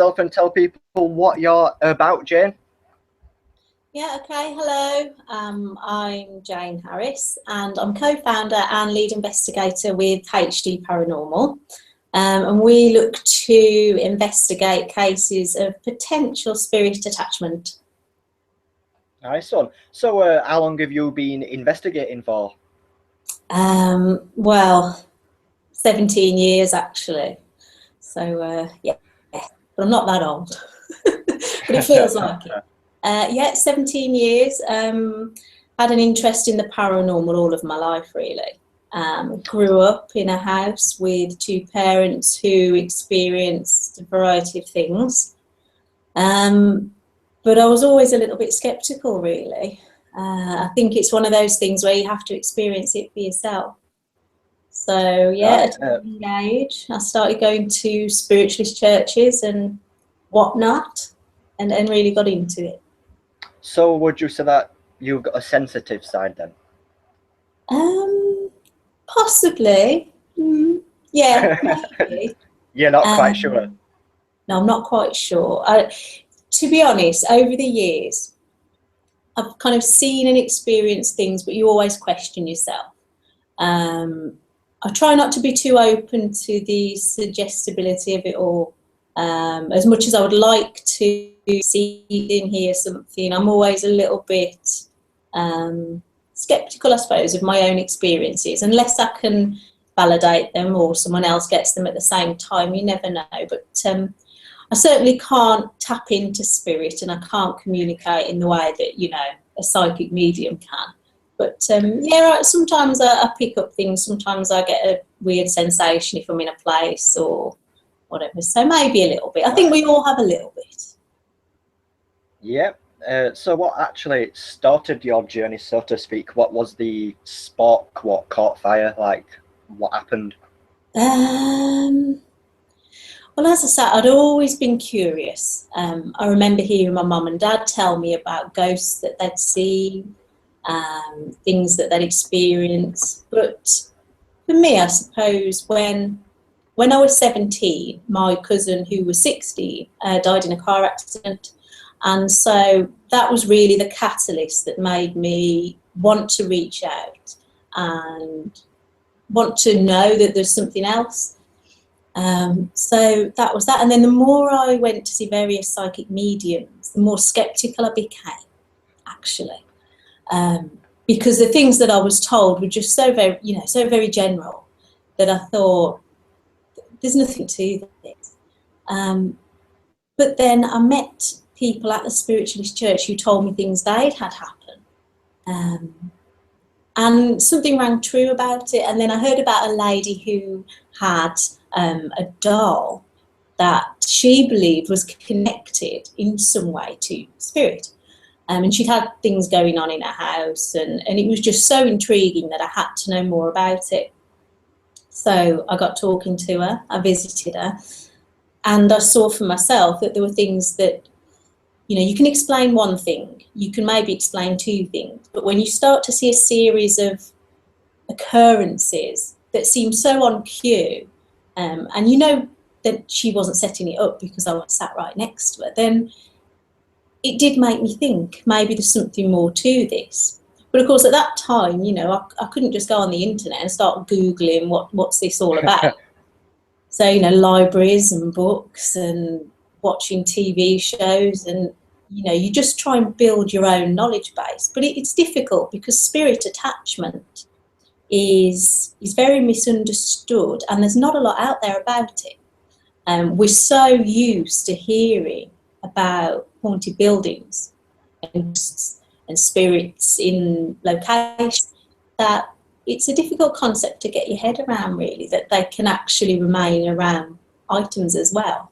yourself and tell people what you're about, Jayne? Yeah, okay. Hello. I'm Jayne Harris and I'm co-founder and lead investigator with HD Paranormal. And we look to investigate cases of potential spirit attachment. Nice one. So, how long have you been investigating for? Well, 17 years actually. So, yeah, but I'm not that old, but it feels like it. Yeah, 17 years. Had an interest in the paranormal all of my life, really. Grew up in a house with two parents who experienced a variety of things. But I was always a little bit skeptical, really. I think it's one of those things where you have to experience it for yourself. So, yeah, Right. at a young age, I started going to spiritualist churches and whatnot, and really got into it. So, would you say that you've got a sensitive side then? Possibly. Yeah, maybe. You're not quite sure. Um, no, I'm not quite sure. To be honest, over the years, I've kind of seen and experienced things, but you always question yourself. I try not to be too open to the suggestibility of it all. As much as I would like to see and hear something, I'm always a little bit skeptical, I suppose, of my own experiences. Unless I can validate them or someone else gets them at the same time, you never know. But I certainly can't tap into spirit, and I can't communicate in the way that, you know, a psychic medium can. But yeah, sometimes I pick up things. Sometimes I get a weird sensation if I'm in a place or whatever. So maybe a little bit. I think we all have a little bit. Yeah. So, what actually started your journey, so to speak? What was the spark? What caught fire? Like, what happened? Well, as I said, I'd always been curious. I remember hearing my mum and dad tell me about ghosts that they'd seen, things that they'd experienced. But for me, I suppose when I was 17, my cousin, who was 16, died in a car accident. And so that was really the catalyst that made me want to reach out and want to know that there's something else. So that was that. And then the more I went to see various psychic mediums, the more skeptical I became, actually. Because the things that I was told were just so very, you know, so very general that I thought, there's nothing to this. But then I met people at the spiritualist church who told me things they'd had happen. And something rang true about it. And then I heard about a lady who had a doll that she believed was connected in some way to spirit. And she'd had things going on in her house, and it was just so intriguing that I had to know more about it. So I got talking to her, I visited her, and I saw for myself that there were things that, you know, you can explain one thing, you can maybe explain two things, but when you start to see a series of occurrences that seem so on cue, and you know that she wasn't setting it up because I was sat right next to her, then it did make me think maybe there's something more to this. But of course, at that time, you know, I couldn't just go on the internet and start Googling what's this all about. So, you know, libraries and books and watching TV shows, and, you know, you just try and build your own knowledge base. But it's difficult because spirit attachment is very misunderstood, and there's not a lot out there about it. We're so used to hearing about haunted buildings and spirits in locations that it's a difficult concept to get your head around, really, that they can actually remain around items as well.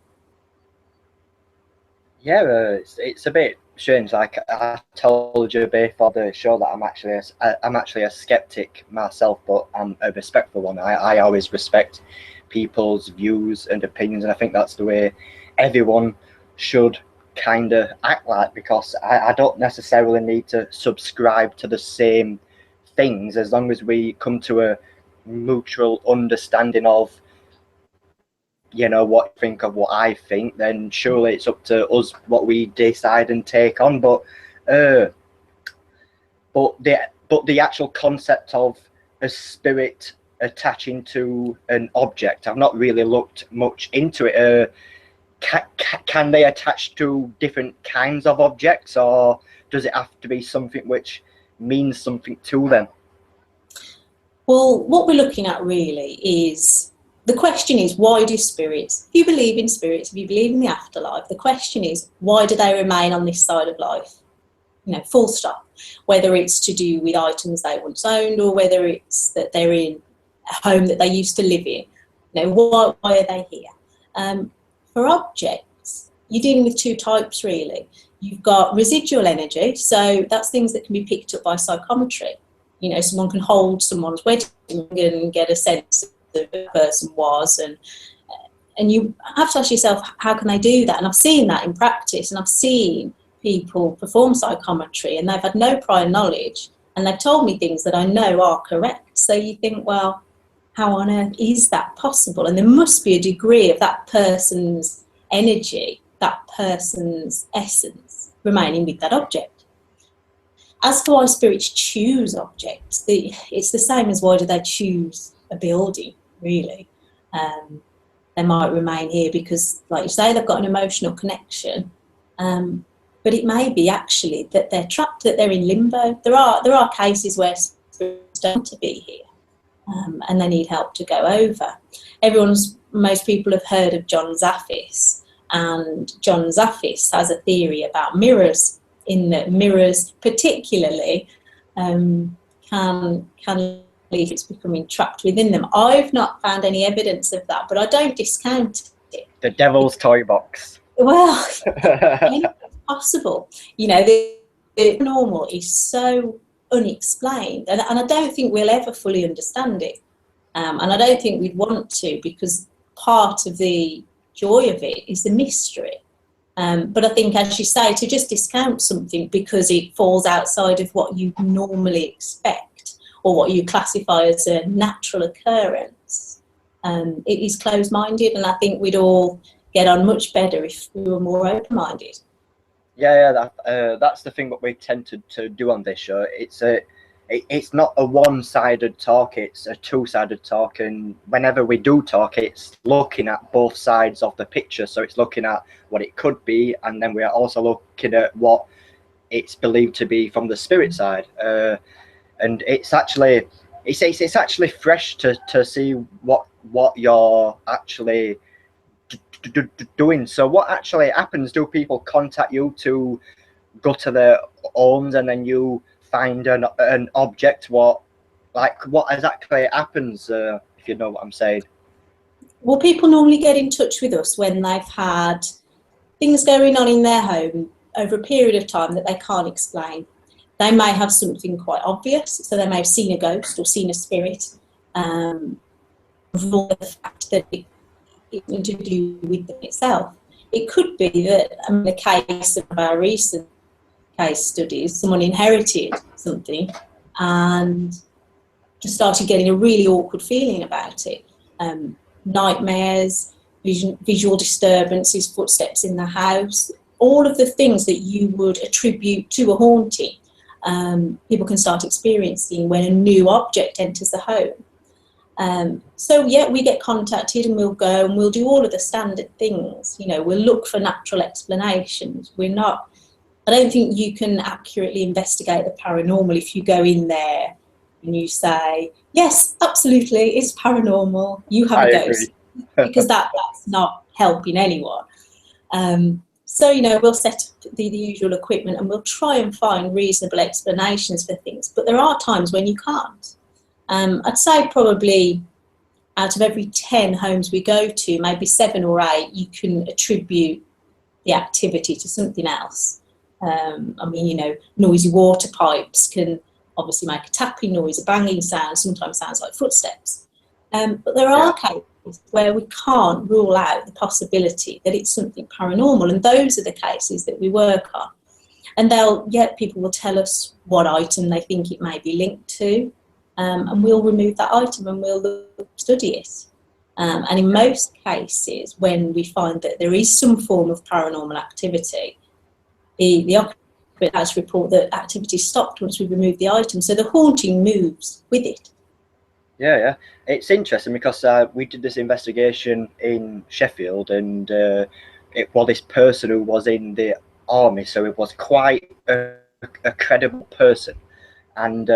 Yeah, it's a bit strange. Like I told you before the show that I'm actually a skeptic myself, but I'm a respectful one. I always respect people's views and opinions, and I think that's the way everyone should kind of act like, because I don't necessarily need to subscribe to the same things as long as we come to a mutual understanding of you know, what you think of what I think, then surely it's up to us what we decide and take on. But the actual concept of a spirit attaching to an object, I've not really looked much into it. Can they attach to different kinds of objects, or does it have to be something which means something to them? Well, what we're looking at really is, the question is, why do spirits, if you believe in spirits, if you believe in the afterlife, the question is, why do they remain on this side of life? You know, full stop. Whether it's to do with items they once owned, or whether it's that they're in a home that they used to live in. You know, why are they here? For objects, you're dealing with two types really. You've got residual energy, so that's things that can be picked up by psychometry. You know, someone can hold someone's wedding and get a sense of who the person was, and you have to ask yourself, how can they do that? And I've seen that in practice, and I've seen people perform psychometry and they've had no prior knowledge, and they've told me things that I know are correct. So you think, well, how on earth is that possible? And there must be a degree of that person's energy, that person's essence remaining with that object. As for why spirits choose objects, it's the same as why do they choose a building, really. They might remain here because, like you say, they've got an emotional connection, but it may be actually that they're trapped, that they're in limbo. There are cases where spirits don't want to be here, and they need help to go over. Most people have heard of John Zaffis, and John Zaffis has a theory about mirrors, in that mirrors particularly can leave it's becoming trapped within them. I've not found any evidence of that, but I don't discount it. The devil's toy box. Well, anything's possible. You know, the normal is so unexplained, and I don't think we'll ever fully understand it. And I don't think we'd want to, because part of the joy of it is the mystery. But I think, as you say, to just discount something because it falls outside of what you normally expect or what you classify as a natural occurrence, it is closed-minded, and I think we'd all get on much better if we were more open-minded. Yeah, that's the thing that we tend to do on this show. It's not a one-sided talk, it's a two-sided talk, and whenever we do talk, it's looking at both sides of the picture. So it's looking at what it could be, and then we're also looking at what it's believed to be from the spirit side. And it's actually fresh to see what you're actually doing. So what actually happens? Do people contact you to go to their homes, and then you find an object? What exactly happens, if you know what I'm saying? Well, people normally get in touch with us when they've had things going on in their home over a period of time that they can't explain. They may have something quite obvious, so they may have seen a ghost or seen a spirit, for the fact that it's to do with them itself. It could be that, in the case of our recent case studies, someone inherited something and just started getting a really awkward feeling about it. Nightmares, visual disturbances, footsteps in the house, all of the things that you would attribute to a haunting, people can start experiencing when a new object enters the home. So yeah, we get contacted and we'll go and we'll do all of the standard things. You know, we'll look for natural explanations. I don't think you can accurately investigate the paranormal if you go in there and you say, yes, absolutely, it's paranormal, you have a ghost, because that's not helping anyone. So, you know, we'll set up the usual equipment and we'll try and find reasonable explanations for things, but there are times when you can't. I'd say probably out of every 10 homes we go to, maybe 7 or 8, you can attribute the activity to something else. I mean, you know, noisy water pipes can obviously make a tapping noise, a banging sound, sometimes sounds like footsteps. But there are cases where we can't rule out the possibility that it's something paranormal, and those are the cases that we work on. And people will tell us what item they think it may be linked to, and we'll remove that item and we'll study it. And in most cases, when we find that there is some form of paranormal activity, the occupant has report that activity stopped once we remove the item. So the haunting moves with it. Yeah. It's interesting because we did this investigation in Sheffield, and it was this person who was in the army, so it was quite a credible person. And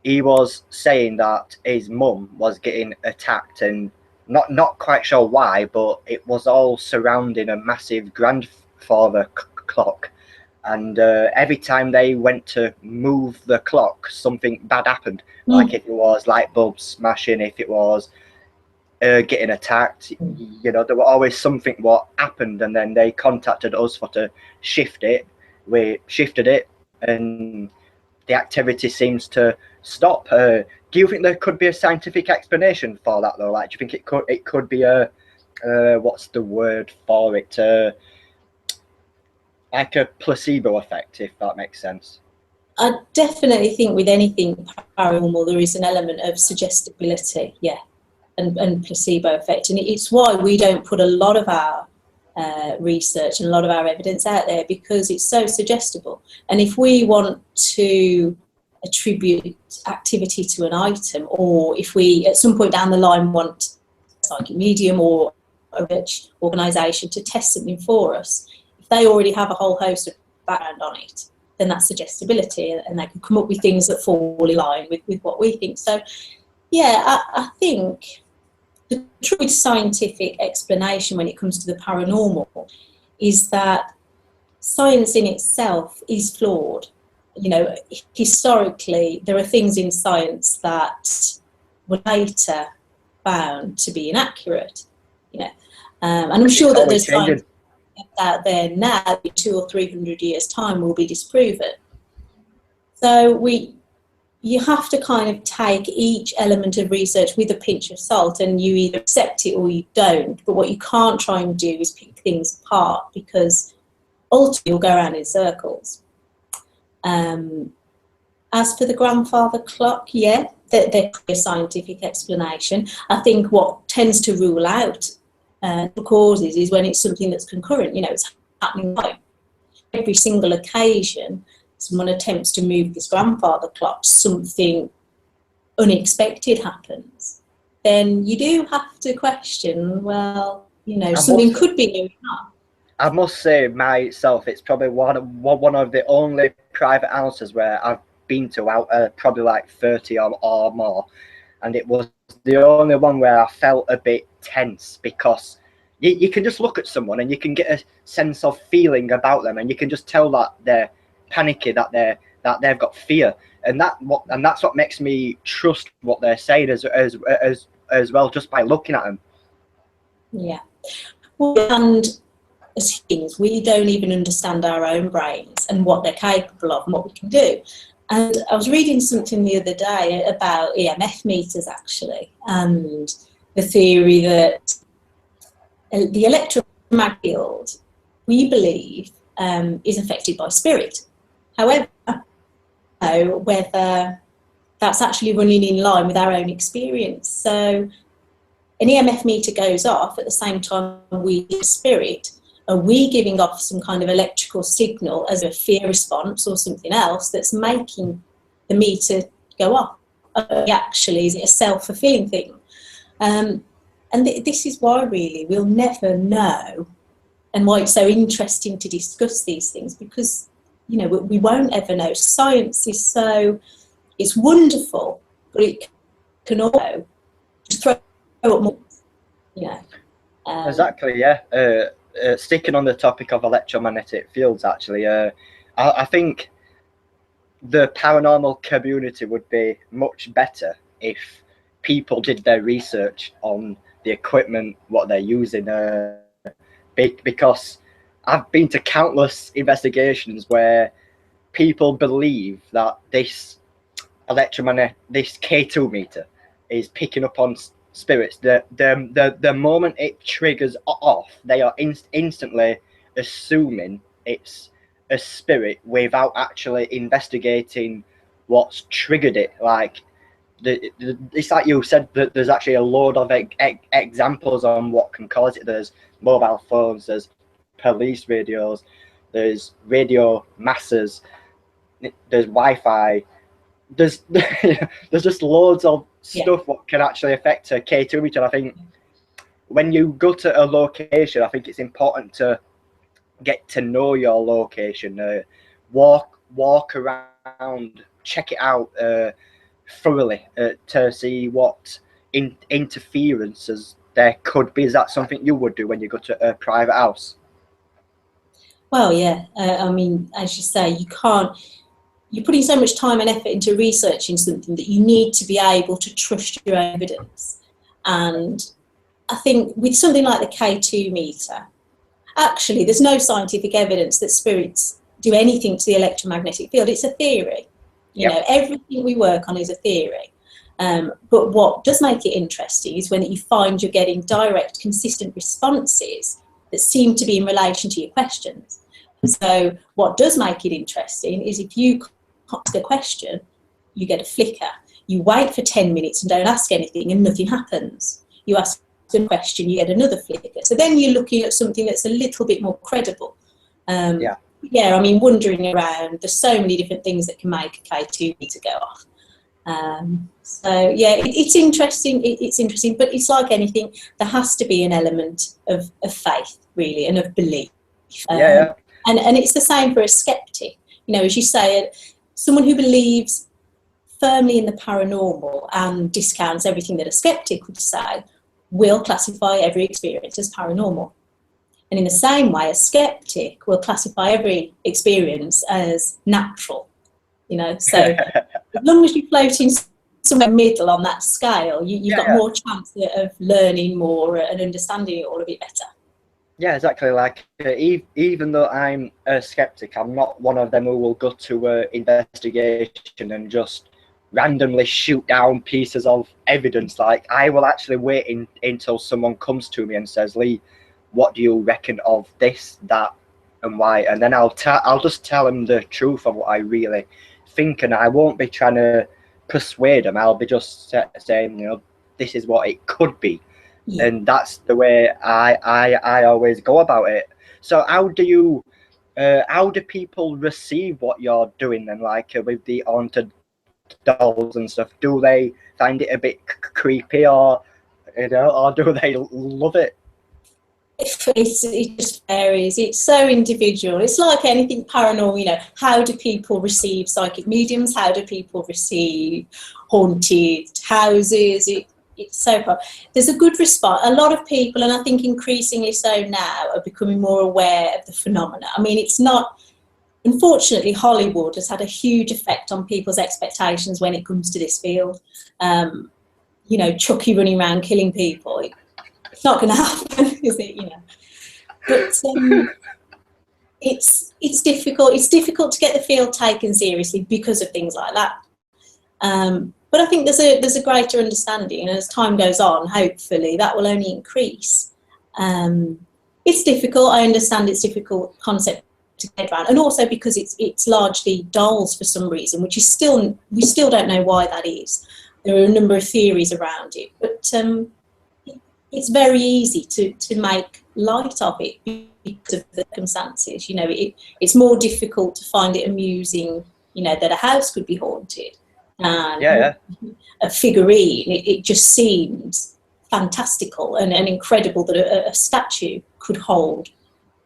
he was saying that his mum was getting attacked, and not quite sure why, but it was all surrounding a massive grandfather clock. And every time they went to move the clock, something bad happened. Like if it was light bulbs smashing, if it was getting attacked, you know, there were always something what happened, and then they contacted us for to shift it. We shifted it, and the activity seems to stop. Do you think there could be a scientific explanation for that, though? Like, do you think it could be a what's the word for it? Like a placebo effect, if that makes sense. I definitely think with anything paranormal, there is an element of suggestibility, yeah, and placebo effect. And it's why we don't put a lot of our research and a lot of our evidence out there, because it's so suggestible. And if we want to attribute activity to an item, or if we at some point down the line want a psychic medium or a rich organisation to test something for us, if they already have a whole host of background on it, then that's suggestibility, and they can come up with things that fall in line with what we think. So yeah, I think the true scientific explanation when it comes to the paranormal is that science in itself is flawed. You know, historically, there are things in science that were later found to be inaccurate. You know, and I'm sure that there's science out there now in 200 or 300 years' time will be disproven. So you have to kind of take each element of research with a pinch of salt, and you either accept it or you don't. But what you can't try and do is pick things apart, because ultimately you'll go around in circles. As for the grandfather clock, yeah, there could be a scientific explanation. I think what tends to rule out the causes is when it's something that's concurrent. You know, it's happening right. Every single occasion someone attempts to move this grandfather clock, something unexpected happens, then you do have to question, well, you know, something could be going on. I must say myself, it's probably one of the only private houses where I've been to out probably like 30 or more, and it was the only one where I felt a bit tense, because you can just look at someone and you can get a sense of feeling about them, and you can just tell that they're panicky, that they've got fear, and that's what makes me trust what they're saying as well, just by looking at them. Yeah, well, and as humans, we don't even understand our own brains and what they're capable of and what we can do. And I was reading something the other day about EMF meters, actually, and the theory that the electromagnetic field, we believe, is affected by spirit. However, whether that's actually running in line with our own experience. So an EMF meter goes off at the same time we hear spirit. Are we giving off some kind of electrical signal as a fear response or something else that's making the meter go off? Actually, is it a self-fulfilling thing? And this is why really we'll never know, and why it's so interesting to discuss these things, because, you know, we won't ever know. Science is so, it's wonderful, but it can also just throw up more, you know. Exactly, yeah. Sticking on the topic of electromagnetic fields, actually, I think the paranormal community would be much better if people did their research on the equipment, what they're using, because I've been to countless investigations where people believe that this this K2 meter is picking up on spirits. The moment it triggers off, they are instantly assuming it's a spirit without actually investigating what's triggered it. Like, it's like you said, that there's actually a load of examples on what can cause it. There's mobile phones, there's police radios, there's radio masses, there's Wi-Fi, there's there's just loads of stuff what can actually affect a K2 meter. And I think when you go to a location, I think it's important to get to know your location, walk around, check it out thoroughly to see what interferences there could be. Is that something you would do when you go to a private house? Well, yeah. I mean, as you say, you're putting so much time and effort into researching something that you need to be able to trust your evidence. And I think with something like the K2 meter, actually, there's no scientific evidence that spirits do anything to the electromagnetic field. It's a theory. You know, everything we work on is a theory. But what does make it interesting is when you find you're getting direct, consistent responses that seem to be in relation to your questions. So what does make it interesting is if you ask a question, you get a flicker. You wait for 10 minutes and don't ask anything and nothing happens. You ask a question, you get another flicker. So then you're looking at something that's a little bit more credible. I mean, wandering around, there's so many different things that can make a K2 meter go off. It's interesting. It's interesting, but it's like anything. There has to be an element of faith, really, and of belief. And it's the same for a skeptic. You know, as you say, someone who believes firmly in the paranormal and discounts everything that a skeptic would say will classify every experience as paranormal. And in the same way, a skeptic will classify every experience as natural. You know, so as long as you float in somewhere middle on that scale, you've got more chance of learning more and understanding it all a bit better. Yeah, exactly. Like even though I'm a skeptic, I'm not one of them who will go to an investigation and just randomly shoot down pieces of evidence. Like, I will actually wait until someone comes to me and says, Lee, what do you reckon of this, that, and why? And then I'll just tell them the truth of what I really think, and I won't be trying to persuade them. I'll be just saying, you know, this is what it could be. And that's the way I always go about it. So how do people receive what you're doing then, like with the haunted dolls and stuff? Do they find it a bit creepy, or do they love it? It just varies. It's so individual. It's like anything paranormal. You know, how do people receive psychic mediums? How do people receive haunted houses? It's so hard. There's a good response. A lot of people, and I think increasingly so now, are becoming more aware of the phenomena. I mean, it's not. Unfortunately, Hollywood has had a huge effect on people's expectations when it comes to this field. You know, Chucky running around killing people. It's not going to happen, is it? You know, but it's difficult. It's difficult to get the field taken seriously because of things like that. But I think there's a greater understanding, and as time goes on, hopefully that will only increase. It's difficult. I understand it's a difficult concept to get around, and also because it's largely dolls for some reason, which is we still don't know why that is. There are a number of theories around it, but it's very easy to make light of it because of the circumstances. You know, it's more difficult to find it amusing, you know, that a house could be haunted. And a figurine, it just seems fantastical and incredible that a statue could hold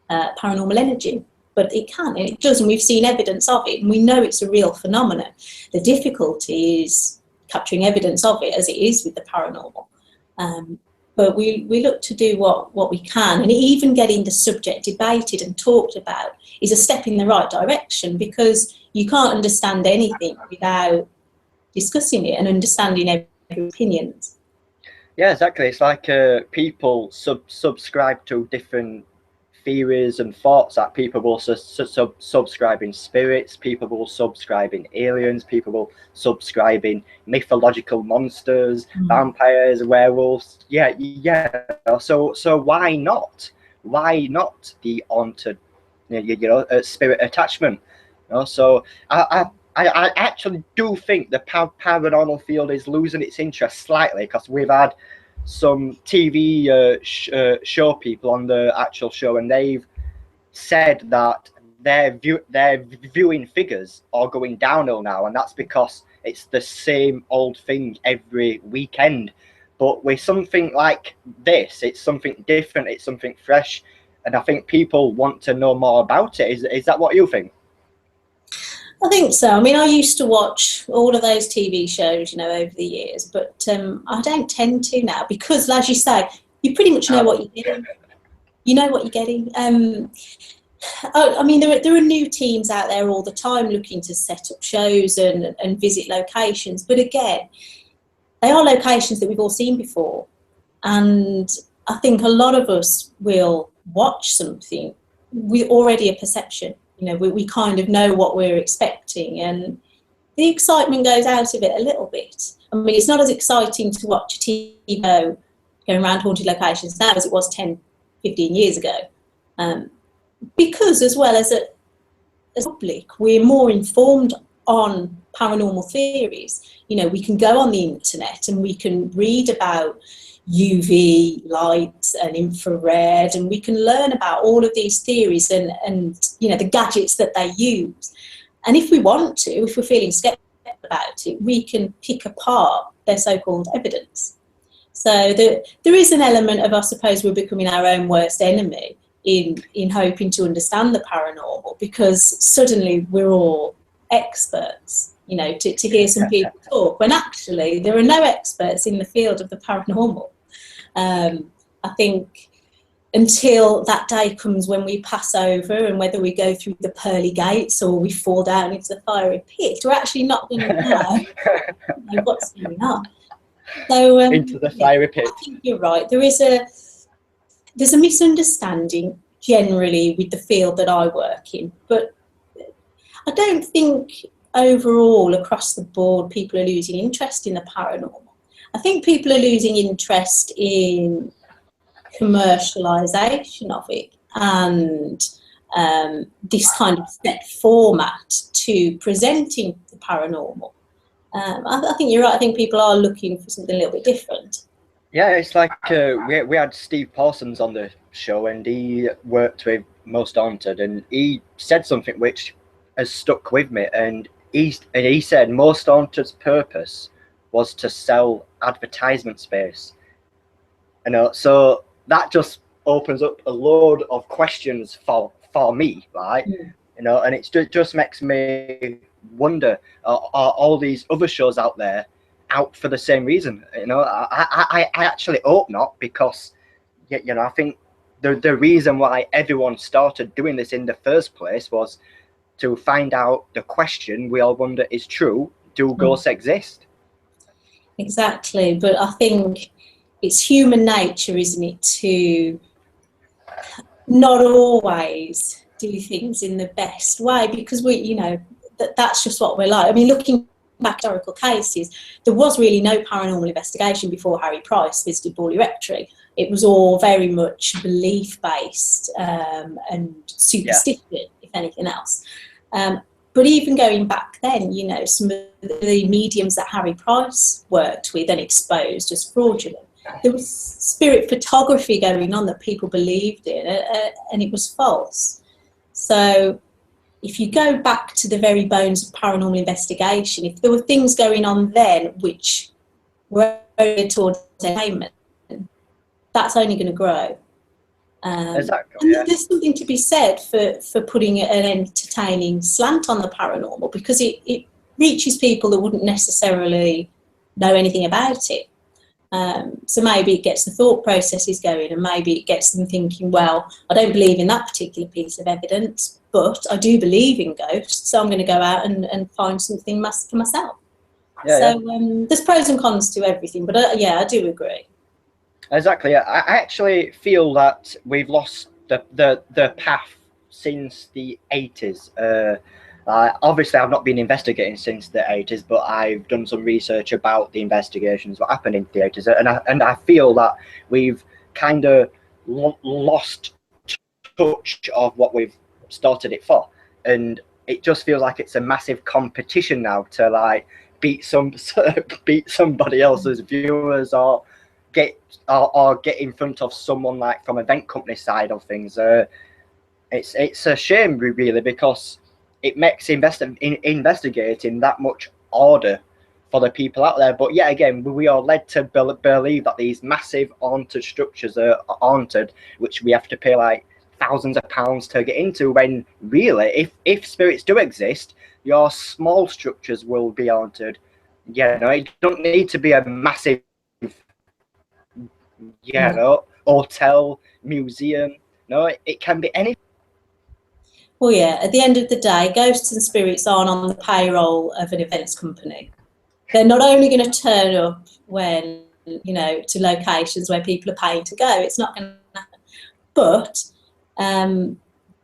paranormal energy. But it can, and it does, and we've seen evidence of it, and we know it's a real phenomenon. The difficulty is capturing evidence of it, as it is with the paranormal. But we look to do what we can, and even getting the subject debated and talked about is a step in the right direction, because you can't understand anything without discussing it and understanding every opinion. Yeah, exactly. It's like people subscribe to different theories and thoughts. That people will subscribe in spirits, people will subscribe in aliens, people will subscribe in mythological monsters, vampires, werewolves. So why not the haunted, spirit attachment? So I I actually do think the paranormal field is losing its interest slightly, because we've had some TV show people on the actual show, and they've said that their viewing figures are going downhill now, and that's because it's the same old thing every weekend. But with something like this, it's something different, it's something fresh, and I think people want to know more about it. Is that what you think? I think so. I mean, I used to watch all of those TV shows, over the years, but I don't tend to now, because, as you say, you pretty much know what you're getting. You know what you're getting. I mean, there are new teams out there all the time looking to set up shows and visit locations, but again, they are locations that we've all seen before, and I think a lot of us will watch something with already a perception. We kind of know what we're expecting, and the excitement goes out of it a little bit. I mean, it's not as exciting to watch a TV show going around haunted locations now as it was 10, 15 years ago. Because as well as a public, we're more informed on paranormal theories. We can go on the internet and we can read about UV light and infrared, and we can learn about all of these theories and the gadgets that they use. And if we want to, if we're feeling skeptical about it, we can pick apart their so-called evidence. So there is an element of, I suppose, we're becoming our own worst enemy in hoping to understand the paranormal, because suddenly we're all experts, to hear some people talk, when actually there are no experts in the field of the paranormal. I think until that day comes when we pass over, and whether we go through the pearly gates or we fall down into the fiery pit, we're actually not going to know what's going on. So into the fiery pit. I think you're right. There's a misunderstanding generally with the field that I work in, but I don't think overall across the board people are losing interest in the paranormal. I think people are losing interest in commercialisation of it, and this kind of set format to presenting the paranormal. I think you're right. I think people are looking for something a little bit different. Yeah, it's like we had Steve Parsons on the show, and he worked with Most Haunted, and he said something which has stuck with me, and he said Most Haunted's purpose was to sell advertisement space. So that just opens up a load of questions for me, right? Yeah. And it just makes me wonder, are all these other shows out there out for the same reason? I actually hope not, because I think the reason why everyone started doing this in the first place was to find out the question we all wonder is true: do ghosts exist? Exactly, but I think it's human nature, isn't it, to not always do things in the best way, because that's just what we're like. I mean, looking back at historical cases, there was really no paranormal investigation before Harry Price visited Borley Rectory. It was all very much belief-based and superstition, if anything else. But even going back then, some of the mediums that Harry Price worked with and exposed as fraudulent, there was spirit photography going on that people believed in, and it was false. So if you go back to the very bones of paranormal investigation, if there were things going on then which were towards entertainment, that's only going to grow. Exactly. Yeah. There's something to be said for putting an entertaining slant on the paranormal, because it reaches people that wouldn't necessarily know anything about it. So maybe it gets the thought processes going, and maybe it gets them thinking, well, I don't believe in that particular piece of evidence, but I do believe in ghosts, so I'm going to go out and find something for myself. There's pros and cons to everything, but I do agree. Exactly. I actually feel that we've lost the path since the 80s. Obviously, I've not been investigating since the 80s, but I've done some research about the investigations that happened in the 80s, and I feel that we've kind of lost touch of what we've started it for. And it just feels like it's a massive competition now to like beat somebody else's viewers, or get in front of someone like from event company side of things. It's a shame really, because it makes investigating that much harder for the people out there. But yet again, we are led to believe that these massive haunted structures are haunted, which we have to pay like thousands of pounds to get into, when really, if spirits do exist, your small structures will be haunted. It don't need to be a massive, hotel, museum. No, it can be anything. Well, yeah, at the end of the day, ghosts and spirits aren't on the payroll of an events company. They're not only going to turn up when, to locations where people are paying to go. It's not going to happen. But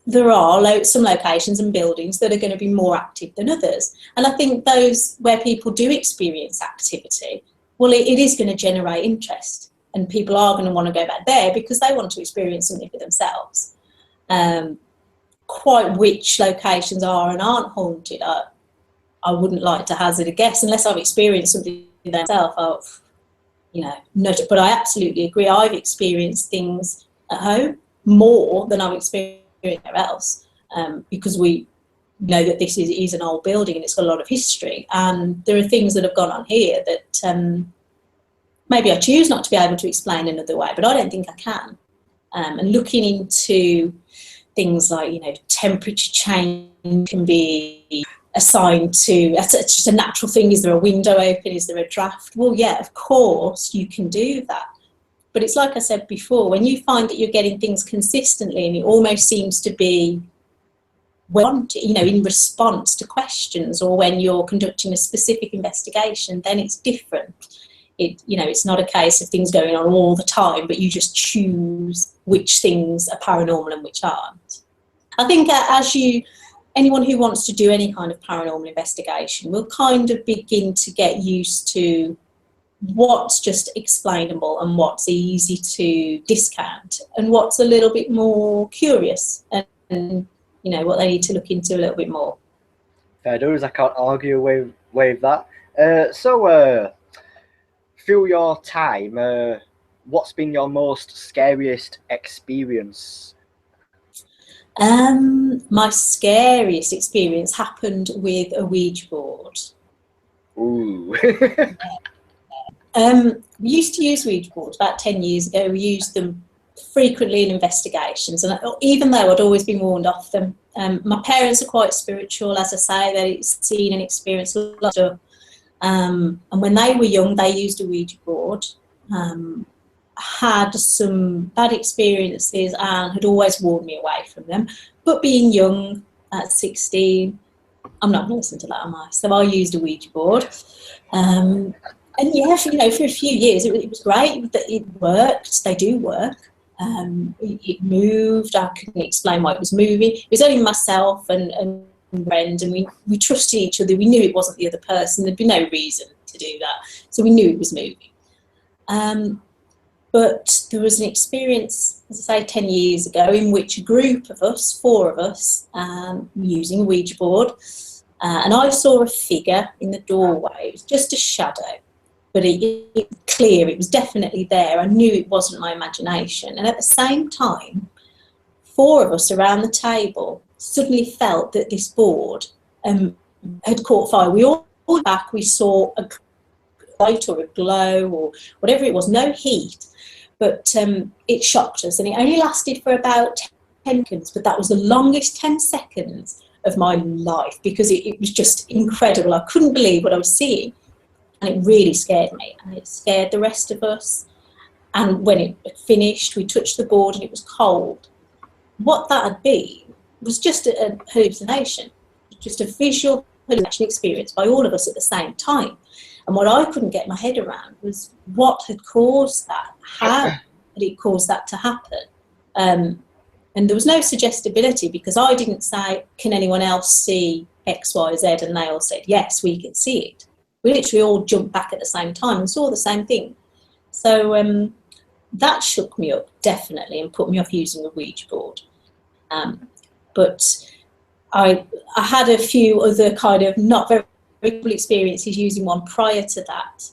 there are some locations and buildings that are going to be more active than others. And I think those where people do experience activity, well, it is going to generate interest. And people are going to want to go back there because they want to experience something for themselves. Quite which locations are and aren't haunted, I wouldn't like to hazard a guess unless I've experienced something myself. But I absolutely agree. I've experienced things at home more than I've experienced anywhere else, because we know that this is an old building and it's got a lot of history, and there are things that have gone on here that maybe I choose not to be able to explain another way, but I don't think I can. And looking into things like, temperature change can be assigned to, it's just a natural thing. Is there a window open? Is there a draft? Well, yeah, of course you can do that. But it's like I said before, when you find that you're getting things consistently and it almost seems to be, in response to questions, or when you're conducting a specific investigation, then it's different. It's not a case of things going on all the time, but you just choose which things are paranormal and which aren't. I think anyone who wants to do any kind of paranormal investigation will kind of begin to get used to what's just explainable and what's easy to discount, and what's a little bit more curious, and what they need to look into a little bit more. Fair dues, I can't argue with that. Through your time, what's been your most scariest experience? My scariest experience happened with a Ouija board. Ooh. We used to use Ouija boards about 10 years ago. We used them frequently in investigations, and even though I'd always been warned off them, my parents are quite spiritual, as I say. They'd seen and experienced a lot of stuff. And when they were young, they used a Ouija board, had some bad experiences, and had always warned me away from them. But being young at 16, I'm not going to listen to that, am I? So I used a Ouija board. And yeah, for a few years, it was great. It worked. They do work. It moved. I couldn't explain why it was moving. It was only myself and friend, and we trusted each other. We knew it wasn't the other person. There'd be no reason to do that, so we knew it was moving. But there was an experience, as I say, 10 years ago, in which a group of us, 4 of us, using a Ouija board, and I saw a figure in the doorway. It was just a shadow, but it was clear. It was definitely there. I knew it wasn't my imagination. And at the same time, 4 of us around the table suddenly felt that this board had caught fire. We all back, we saw a light or a glow or whatever it was, no heat, but it shocked us, and it only lasted for about 10 seconds, but that was the longest 10 seconds of my life, because it was just incredible. I couldn't believe what I was seeing, and it really scared me, and it scared the rest of us. And when it finished, we touched the board and it was cold. What that had been was just a hallucination, just a visual hallucination experienced by all of us at the same time. And what I couldn't get my head around was what had caused that, how had it caused that to happen. And there was no suggestibility, because I didn't say, can anyone else see X, Y, Z? And they all said, yes, we can see it. We literally all jumped back at the same time and saw the same thing. So that shook me up, definitely, and put me off using a Ouija board. But I had a few other kind of not very cool experiences using one prior to that,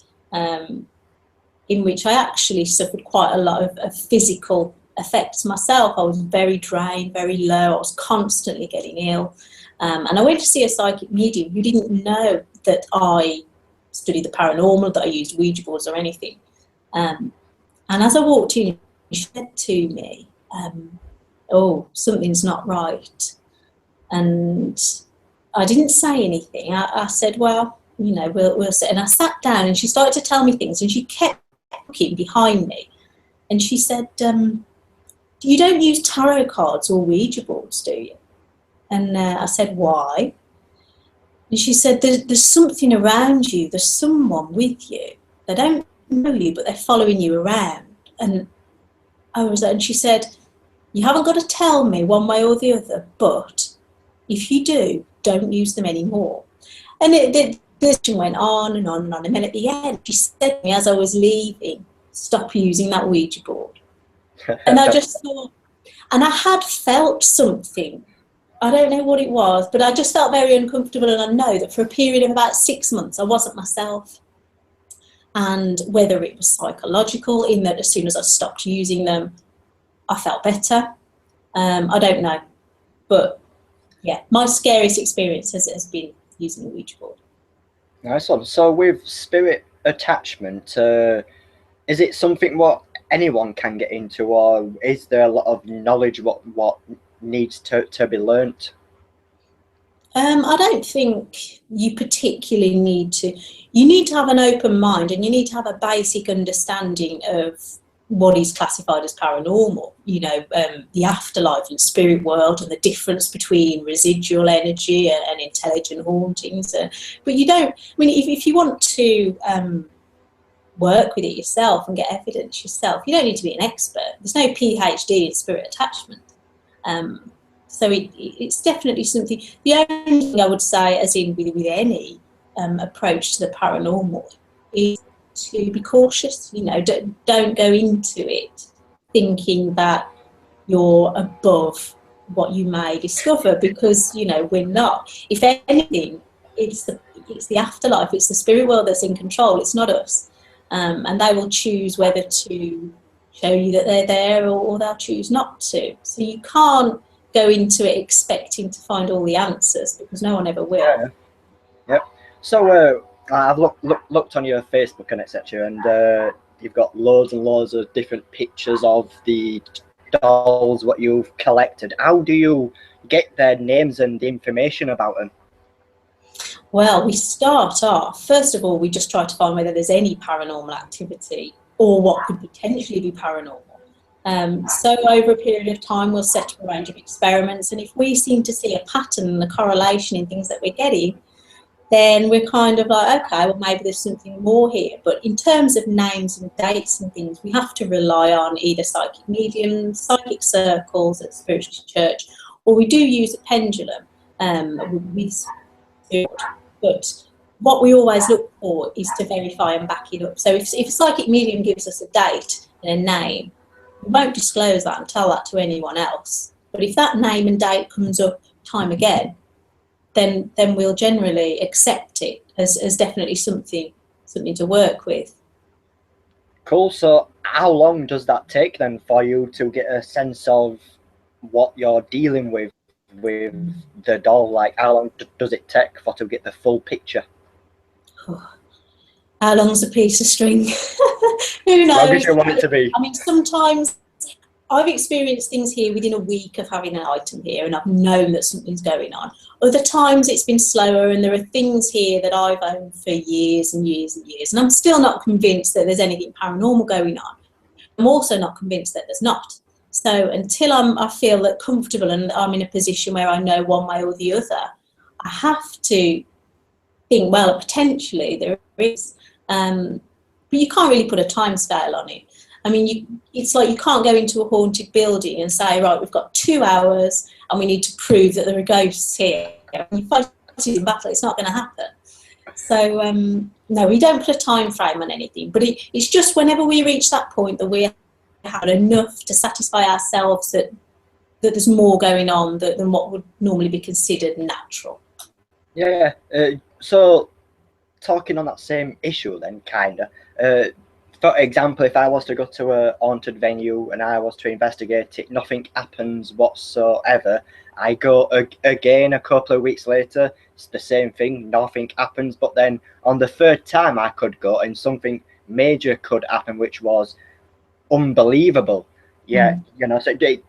in which I actually suffered quite a lot of physical effects myself. I was very drained, very low. I was constantly getting ill. And I went to see a psychic medium who didn't know that I studied the paranormal, that I used Ouija boards or anything. And as I walked in, she said to me, oh, something's not right. And I didn't say anything. I said, well, you know, we'll sit. And I sat down and she started to tell me things, and she kept looking behind me. And she said, you don't use tarot cards or Ouija boards, do you? And I said, why? And she said, there's something around you. There's someone with you. They don't know you, but they're following you around. And and she said, you haven't got to tell me one way or the other, but if you do, don't use them anymore. And the discussion went on and on and on. And then at the end, she said to me as I was leaving, stop using that Ouija board. And I just thought, and I had felt something. I don't know what it was, but I just felt very uncomfortable. And I know that for a period of about 6 months, I wasn't myself. And whether it was psychological, in that as soon as I stopped using them, I felt better. I don't know. But yeah, my scariest experience has been using the Ouija board. Nice one. So with spirit attachment, is it something what anyone can get into, or is there a lot of knowledge what needs to be learnt? I don't think you particularly need to. You need to have an open mind, and you need to have a basic understanding of what is classified as paranormal, you know, the afterlife and spirit world, and the difference between residual energy and intelligent hauntings. But you don't, I mean, if you want to work with it yourself and get evidence yourself, you don't need to be an expert. There's no PhD in spirit attachment. So it's definitely something. The only thing I would say, as in with any approach to the paranormal, is to be cautious. You know, don't go into it thinking that you're above what you may discover, because, you know, we're not. If anything, it's the afterlife, it's the spirit world that's in control. It's not us, and they will choose whether to show you that they're there, or they'll choose not to. So you can't go into it expecting to find all the answers, because no one ever will. Yeah. Yep. So I've looked on your Facebook and etc., and you've got loads and loads of different pictures of the dolls what you've collected. How do you get their names and the information about them? Well, we start off, first of all, we just try to find whether there's any paranormal activity or what could potentially be paranormal. So over a period of time, we'll set up a range of experiments, and if we seem to see a pattern and a correlation in things that we're getting, then we're kind of like, okay, well, maybe there's something more here. But in terms of names and dates and things, we have to rely on either psychic mediums, psychic circles at spiritual church, or we do use a pendulum with spirit. But what we always look for is to verify and back it up. So if a psychic medium gives us a date and a name, we won't disclose that and tell that to anyone else. But if that name and date comes up time again, then we'll generally accept it as definitely something to work with. Cool. So how long does that take then for you to get a sense of what you're dealing with the doll? Like, how long does it take for to get the full picture? How long's a piece of string? Who knows? How long do you want it to be? I mean, sometimes I've experienced things here within a week of having an item here, and I've known that something's going on. Other times it's been slower, and there are things here that I've owned for years and years and years, and I'm still not convinced that there's anything paranormal going on. I'm also not convinced that there's not. So until I feel that comfortable and I'm in a position where I know one way or the other, I have to think, well, potentially there is. But you can't really put a time scale on it. I mean, it's like you can't go into a haunted building and say, right, we've got 2 hours and we need to prove that there are ghosts here. When you fight in battle, it's not going to happen. So, no, we don't put a time frame on anything. But it's just whenever we reach that point that we have enough to satisfy ourselves that there's more going on than what would normally be considered natural. Yeah. So talking on that same issue then, kinda. For example, if I was to go to a haunted venue and I was to investigate it, nothing happens whatsoever. I go again a couple of weeks later, it's the same thing, nothing happens. But then on the third time I could go and something major could happen, which was unbelievable. Yeah, you know, so it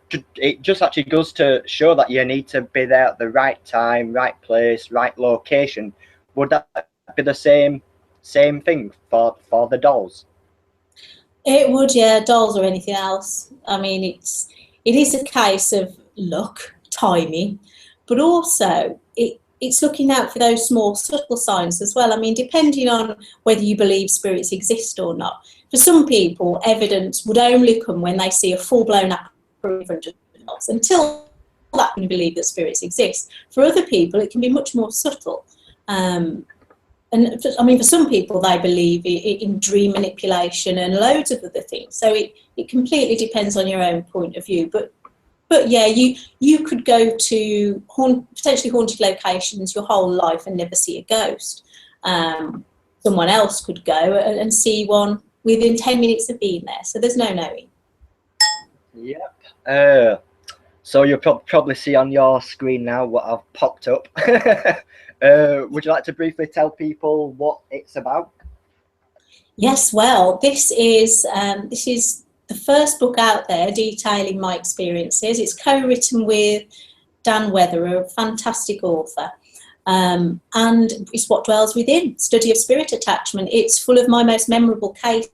just actually goes to show that you need to be there at the right time, right place, right location. Would that be the same thing for the dolls? It would, yeah, dolls or anything else. I mean, it is a case of luck, timing, but also it's looking out for those small subtle signs as well. I mean, depending on whether you believe spirits exist or not. For some people, evidence would only come when they see a full-blown apparition of dolls. Until that, you believe that spirits exist. For other people, it can be much more subtle. And I mean, for some people, they believe in dream manipulation and loads of other things. So it completely depends on your own point of view. But yeah, you could go to potentially haunted locations your whole life and never see a ghost. Someone else could go and see one within 10 minutes of being there. So there's no knowing. Yep. So you'll probably see on your screen now what I've popped up. Would you like to briefly tell people what it's about? Yes, well, this is the first book out there detailing my experiences. It's co-written with Dan Weather, a fantastic author, and it's What Dwells Within, Study of Spirit Attachment. It's full of my most memorable cases.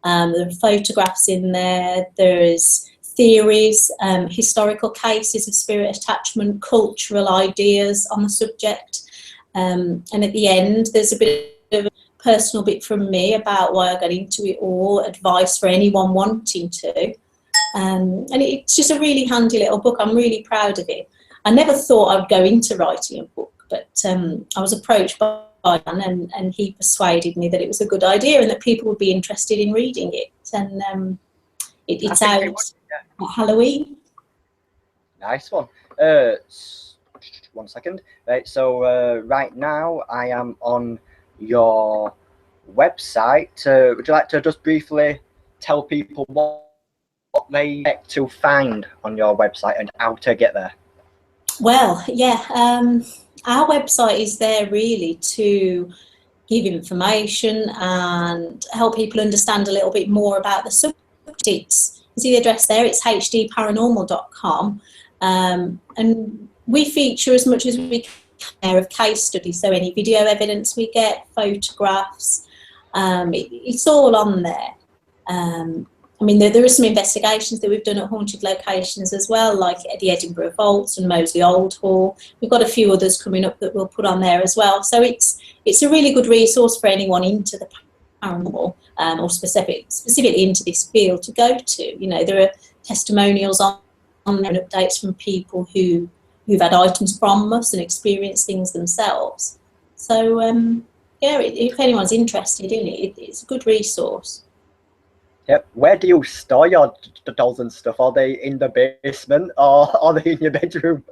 There are photographs in there, there's theories, historical cases of spirit attachment, cultural ideas on the subject, and at the end there's a bit of a personal bit from me about why I got into it, or advice for anyone wanting to, and it's just a really handy little book. I'm really proud of it. I never thought I'd go into writing a book, but I was approached by Dan and he persuaded me that it was a good idea and that people would be interested in reading it, and it's out at Halloween. Nice one. 1 second. Right, so right now I am on your website. Would you like to just briefly tell people what they get to find on your website and how to get there? Well, yeah, our website is there really to give information and help people understand a little bit more about the subject. You see the address there, it's hdparanormal.com, and we feature as much as we can of case studies, so any video evidence we get, photographs, it's all on there. I mean, there are some investigations that we've done at haunted locations as well, like at the Edinburgh Vaults and Moseley Old Hall. We've got a few others coming up that we'll put on there as well. So it's a really good resource for anyone into the paranormal, or specifically into this field to go to. You know, there are testimonials on there and updates from people who've had items from us and experienced things themselves. So yeah, if anyone's interested in it, it's a good resource. Yep. Where do you store your dolls and stuff? Are they in the basement or are they in your bedroom?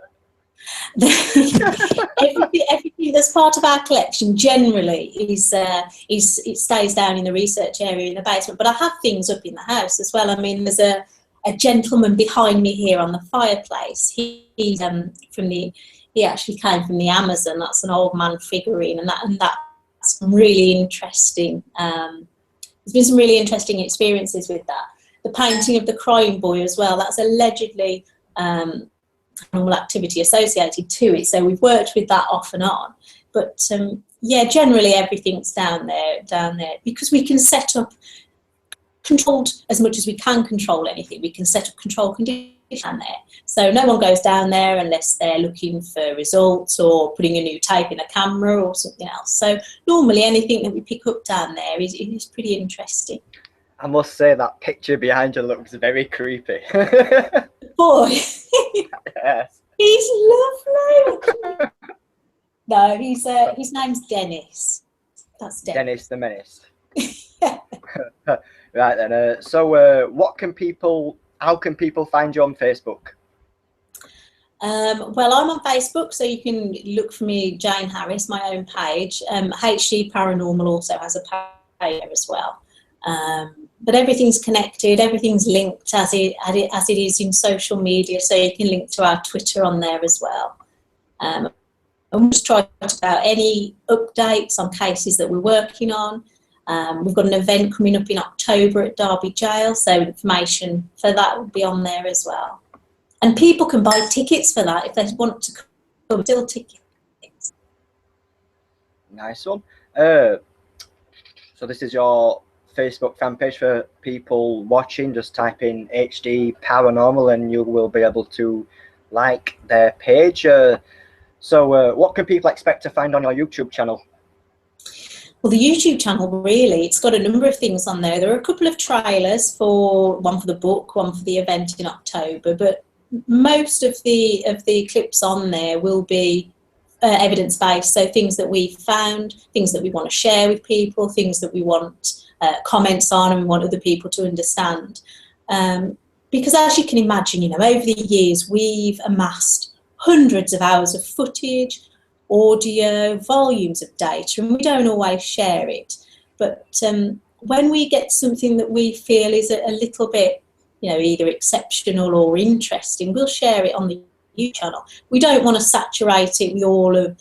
Everything that's part of our collection generally it stays down in the research area in the basement. But I have things up in the house as well. I mean, there's a gentleman behind me here on the fireplace. He's he actually came from the Amazon. That's an old man figurine, and that's really interesting. There's been some really interesting experiences with that. The painting of the crying boy as well, that's allegedly paranormal activity associated to it. So we've worked with that off and on. But yeah, generally everything's down there because we can set up controlled as much as we can control anything. We can set up control conditions down there. So no one goes down there unless they're looking for results or putting a new tape in a camera or something else. So normally anything that we pick up down there is pretty interesting. I must say that picture behind you looks very creepy. Boy, yes. He's lovely. No, his name's Dennis. That's Dennis the Menace. Right then. So, how can people find you on Facebook? Well, I'm on Facebook, so you can look for me, Jayne Harris, my own page. HD Paranormal also has a page as well. But everything's connected, everything's linked as it is in social media, so you can link to our Twitter on there as well. And we'll just try to talk about any updates on cases that we're working on. We've got an event coming up in October at Derby Jail, so information for that will be on there as well. And people can buy tickets for that if they want to come, still tickets. Nice one. So this is your Facebook fan page for people watching. Just type in HD Paranormal and you will be able to like their page. So what can people expect to find on your YouTube channel? Well, the YouTube channel, really, it's got a number of things on there. There are a couple of trailers, one for the book, one for the event in October, but most of the clips on there will be evidence-based, so things that we've found, things that we want to share with people, things that we want comments on and we want other people to understand. Because as you can imagine, over the years we've amassed hundreds of hours of footage, audio, volumes of data, and we don't always share it. But when we get something that we feel is a little bit, either exceptional or interesting, we'll share it on the YouTube channel. We don't want to saturate it with all of,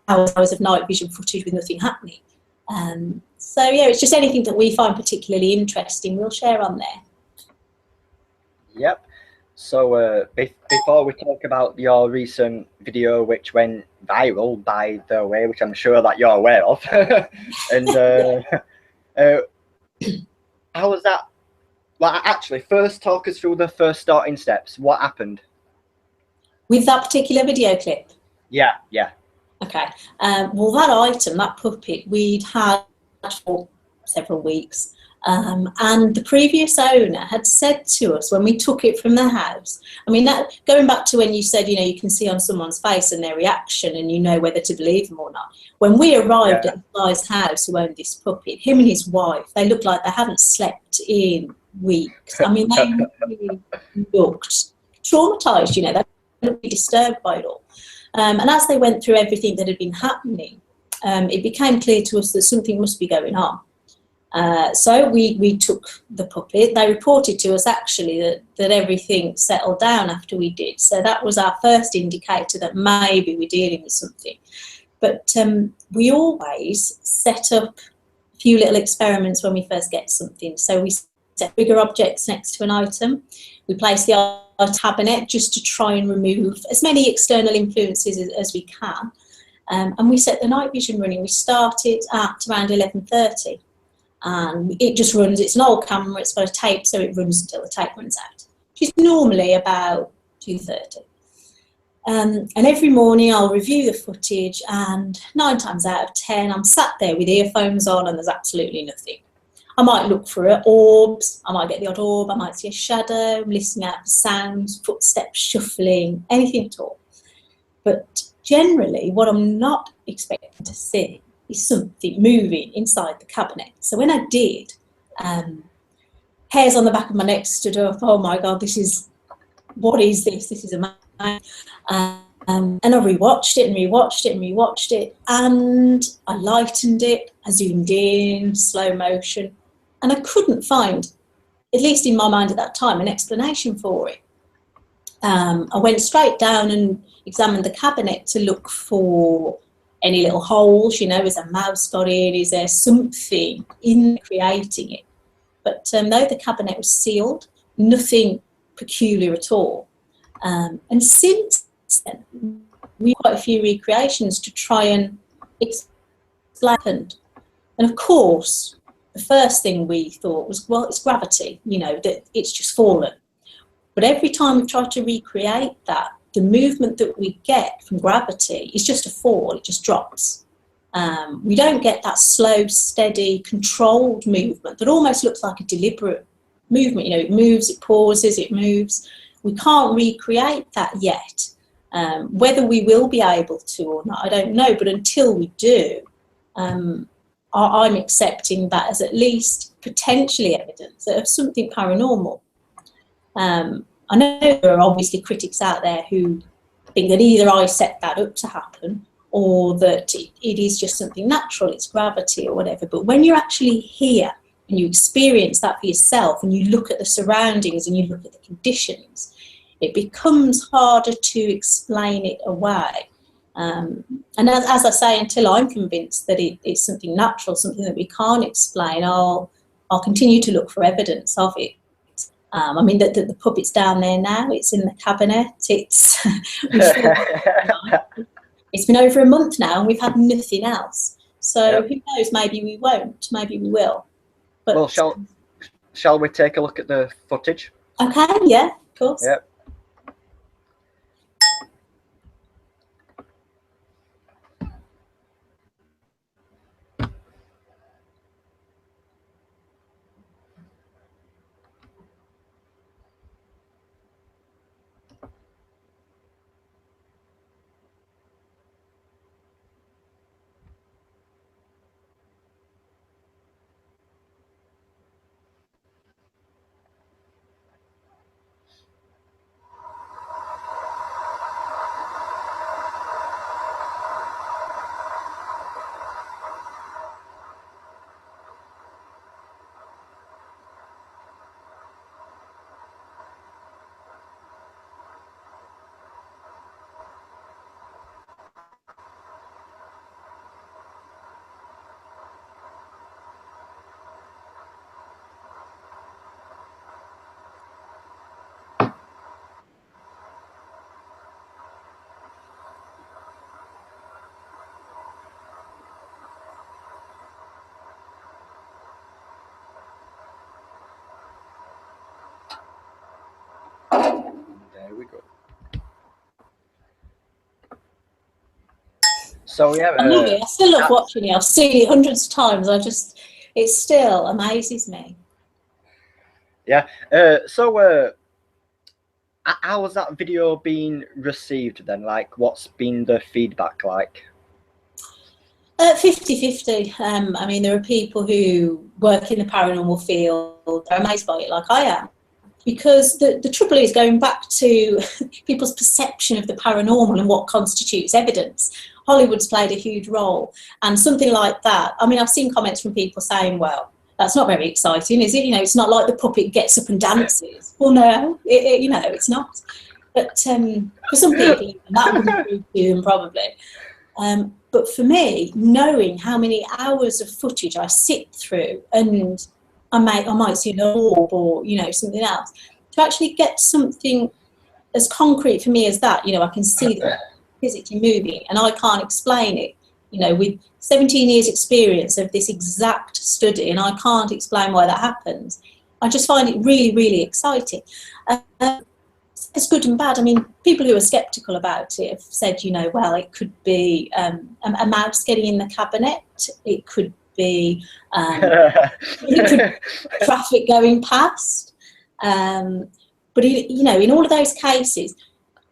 hours of night vision footage with nothing happening. So yeah, it's just anything that we find particularly interesting, we'll share on there. Yep. So before we talk about your recent video, which went viral, by the way, which I'm sure that you're aware of, and how was that? Well, actually, first talk us through the first starting steps. What happened? With that particular video clip? Yeah. Okay. Well, that item, that puppet, we'd had for several weeks. And the previous owner had said to us when we took it from the house, that going back to when you said, you can see on someone's face and their reaction and you know whether to believe them or not. When we arrived at the guy's house who owned this puppet, him and his wife, they looked like they hadn't slept in weeks. They really looked traumatised, they looked disturbed by it all. And as they went through everything that had been happening, it became clear to us that something must be going on. So we took the puppet. They reported to us actually that everything settled down after we did. So that was our first indicator that maybe we're dealing with something. But we always set up a few little experiments when we first get something. So we set bigger objects next to an item. We place the cabinet just to try and remove as many external influences as we can. And we set the night vision running. We started at around 11:30. And it just runs, it's an old camera, it's got a tape, so it runs until the tape runs out, which is normally about 2:30. And every morning I'll review the footage, and 9 times out of 10 I'm sat there with earphones on and there's absolutely nothing. I might look for orbs, I might get the odd orb, I might see a shadow, I'm listening out for sounds, footsteps, shuffling, anything at all. But generally what I'm not expecting to see is something moving inside the cabinet. So when I did, hairs on the back of my neck stood up. Oh my God, what is this? This is amazing. And I rewatched it and rewatched it and rewatched it, and I lightened it, I zoomed in, slow motion, and I couldn't find, at least in my mind at that time, an explanation for it. I went straight down and examined the cabinet to look for any little holes, has a mouse got in, is there something in creating it? But though the cabinet was sealed, nothing peculiar at all. And since then, we had quite a few recreations to try and explain. And of course, the first thing we thought was, well, it's gravity, that it's just fallen. But every time we try to recreate that, the movement that we get from gravity is just a fall, it just drops. We don't get that slow, steady, controlled movement that almost looks like a deliberate movement. It moves, it pauses, it moves. We can't recreate that yet. Whether we will be able to or not, I don't know, but until we do, I'm accepting that as at least potentially evidence of something paranormal. I know there are obviously critics out there who think that either I set that up to happen, or that it is just something natural, it's gravity or whatever. But when you're actually here and you experience that for yourself, and you look at the surroundings and you look at the conditions, it becomes harder to explain it away. And as I say, until I'm convinced that it's something natural, something that we can't explain, I'll continue to look for evidence of it. I mean, the puppet's down there now. It's in the cabinet. It's been over a month now, and we've had nothing else. So who knows? Maybe we won't. Maybe we will. But, well, shall we take a look at the footage? Okay. Yeah. Of course. Yep. There we go. So yeah, I love it. I still love watching it. I've seen it hundreds of times. It still amazes me. Yeah. How has that video been received then? Like, what's been the feedback like? 50-50. I mean, there are people who work in the paranormal field, they're amazed by it like I am. Because the trouble is, going back to people's perception of the paranormal and what constitutes evidence, Hollywood's played a huge role. And something like that, I mean, I've seen comments from people saying, well, that's not very exciting, is it? You know, it's not like the puppet gets up and dances. Well, no, you know, it's not. But for some people, that wouldn't be to them probably. But for me, knowing how many hours of footage I sit through, and I might see an orb or, you know, something else, to actually get something as concrete for me as that, you know, I can see that physically moving and I can't explain it, you know, with 17 years experience of this exact study, and I can't explain why that happens. I just find it really, really exciting. It's good and bad. I mean, people who are sceptical about it have said, you know, well, it could be a mouse getting in the cabinet. It could be traffic going past. But, you know, in all of those cases,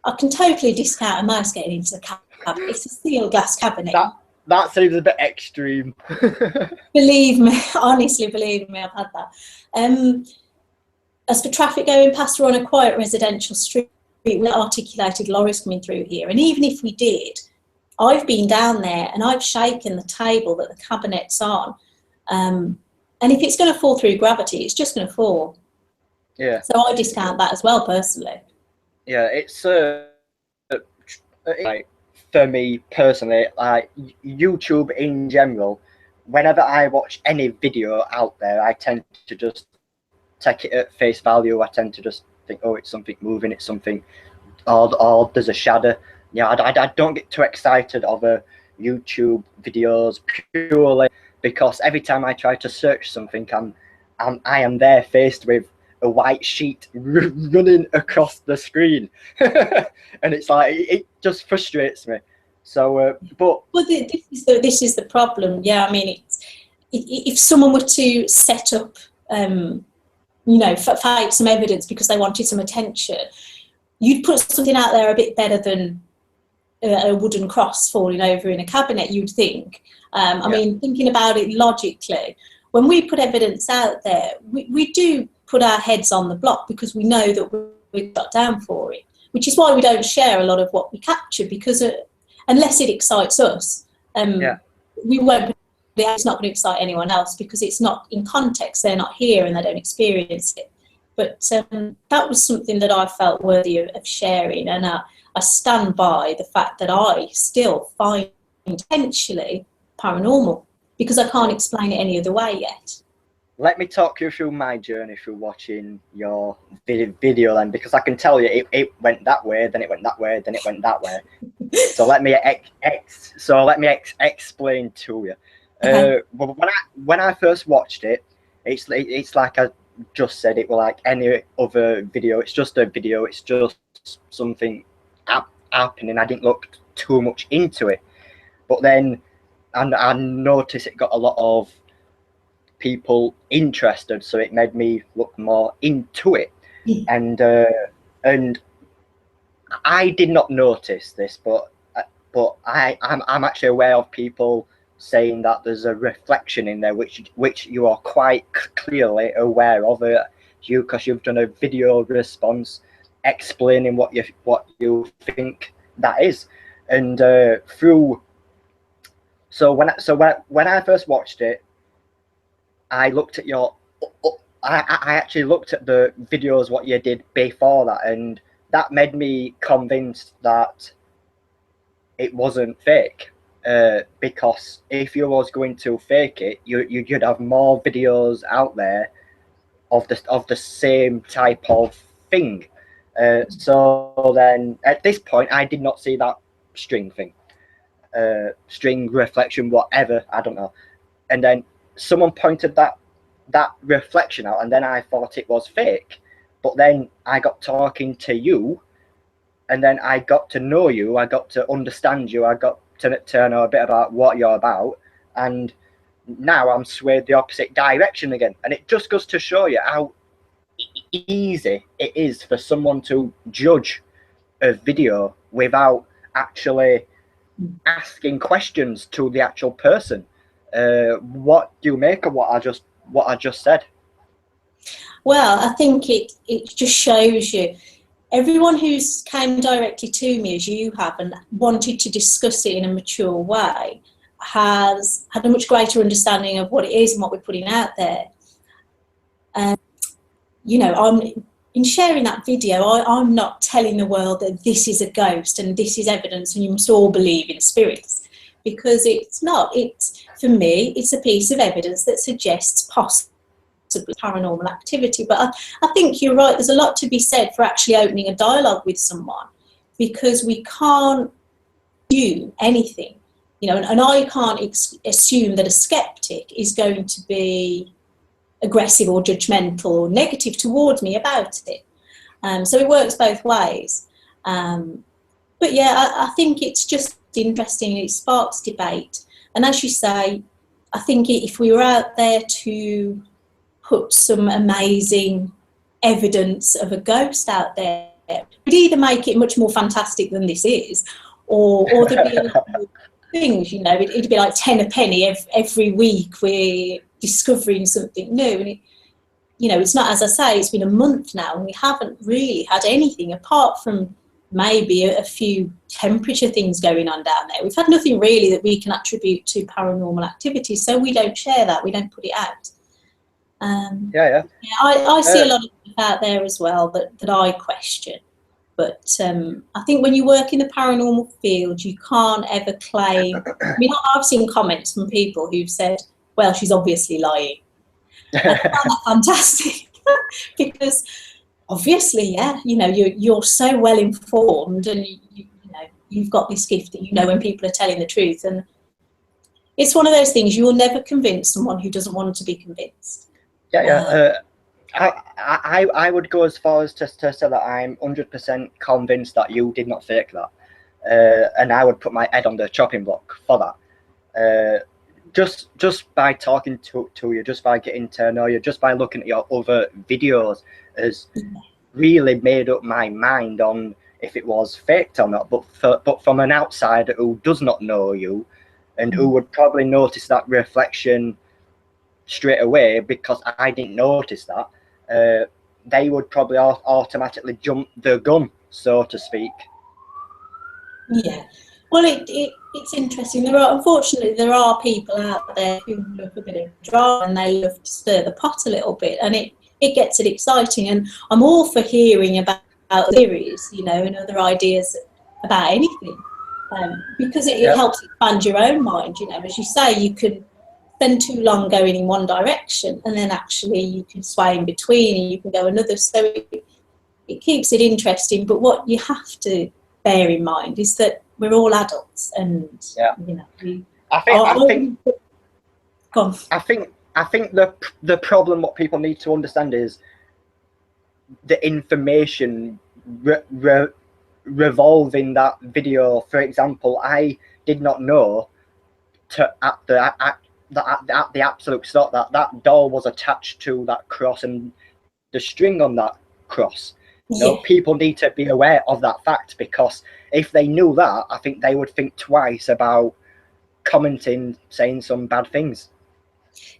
I can totally discount a mouse getting into the cabinet. It's a steel glass cabinet. That seems a bit extreme. Believe me, honestly, believe me, I've had that. As for traffic going past, we're on a quiet residential street with articulated lorries coming through here. And even if we did, I've been down there and I've shaken the table that the cabinet's on. And if it's going to fall through gravity, it's just going to fall. Yeah. So I discount that as well, personally. Yeah, it's like, for me personally, like YouTube in general, whenever I watch any video out there, I tend to just take it at face value. I tend to just think, oh, it's something moving, it's something, or there's a shadow. Yeah, I don't get too excited over YouTube videos purely because every time I try to search something, I am there faced with a white sheet running across the screen, and it's like it just frustrates me. So, but this is the problem. Yeah, I mean, if someone were to set up, you know, fight some evidence because they wanted some attention, you'd put something out there a bit better than a wooden cross falling over in a cabinet, you'd think. I mean, thinking about it logically, when we put evidence out there, we do put our heads on the block because we know that we got down for it, which is why we don't share a lot of what we capture, because unless it excites us, we won't. It's not going to excite anyone else because it's not in context. They're not here and they don't experience it. But that was something that I felt worthy of sharing, and I stand by the fact that I still find potentially paranormal because I can't explain it any other way yet. Let me talk you through my journey through watching your video then, because I can tell you it went that way, then it went that way, then it went that way. So let me explain to you. Okay. When I first watched it, it's like I just said, it was like any other video. It's just a video. It's just something happening. I didn't look too much into it, but then I noticed it got a lot of people interested, so it made me look more into it. And I did not notice this, but I'm actually aware of people saying that there's a reflection in there, which you are quite clearly aware of it, because you've done a video response explaining what you think that is. And when I first watched it, I looked at I actually looked at the videos what you did before that, and that made me convinced that it wasn't fake. Because if you was going to fake it, you'd have more videos out there of the same type of thing. So then at this point, I did not see that string thing, string reflection, whatever, I don't know. And then someone pointed that reflection out, and then I thought it was fake. But then I got talking to you, and then I got to know you, I got to understand you, I got to know a bit about what you're about, and now I'm swayed the opposite direction again. And it just goes to show you how easy it is for someone to judge a video without actually asking questions to the actual person. What do you make of what I just said? Well, I think it just shows you, everyone who's came directly to me as you have and wanted to discuss it in a mature way has had a much greater understanding of what it is and what we're putting out there. You know, in sharing that video, I'm not telling the world that this is a ghost and this is evidence and you must all believe in spirits, because it's not. It's, for me, it's a piece of evidence that suggests possibly paranormal activity. But I think you're right, there's a lot to be said for actually opening a dialogue with someone, because we can't do anything, you know, and I can't assume that a skeptic is going to be aggressive or judgmental or negative towards me about it. So it works both ways. But yeah, I think it's just interesting. It sparks debate. And as you say, I think if we were out there to put some amazing evidence of a ghost out there, we'd either make it much more fantastic than this is, or there'd be a lot of things, you know, it'd be like 10 a penny every week we're discovering something new. And you know, it's not, as I say, it's been a month now and we haven't really had anything apart from maybe a few temperature things going on down there. We've had nothing really that we can attribute to paranormal activity, so we don't share that, we don't put it out. I see a lot of stuff out there as well that I question, but I think when you work in the paranormal field, you can't ever claim. I mean, I've seen comments from people who've said, well, she's obviously lying. I find that fantastic because obviously, yeah, you know, you're so well informed, and you know, you've got this gift that you know when people are telling the truth, and it's one of those things, you will never convince someone who doesn't want to be convinced. I would go as far as to say that I'm 100% convinced that you did not fake that, and I would put my head on the chopping block for that. Just by talking to you, just by getting to know you, just by looking at your other videos, has really made up my mind on if it was faked or not. But from an outsider who does not know you, and who would probably notice that reflection straight away, because I didn't notice that, they would probably automatically jump the gun, so to speak. Yeah. Well, it's interesting. Unfortunately, there are people out there who love a bit of drama and they love to stir the pot a little bit, and it gets it exciting. And I'm all for hearing about theories, you know, and other ideas about anything, because it helps expand your own mind. You know, as you say, you can spend too long going in one direction, and then actually you can sway in between, and you can go another. So it keeps it interesting. But what you have to bear in mind is that we're all adults, and you know, I think the problem what people need to understand is the information revolving that video. For example, I did not know at the absolute start that doll was attached to that cross and the string on that cross. No, people need to be aware of that fact, because if they knew that, I think they would think twice about commenting, saying some bad things.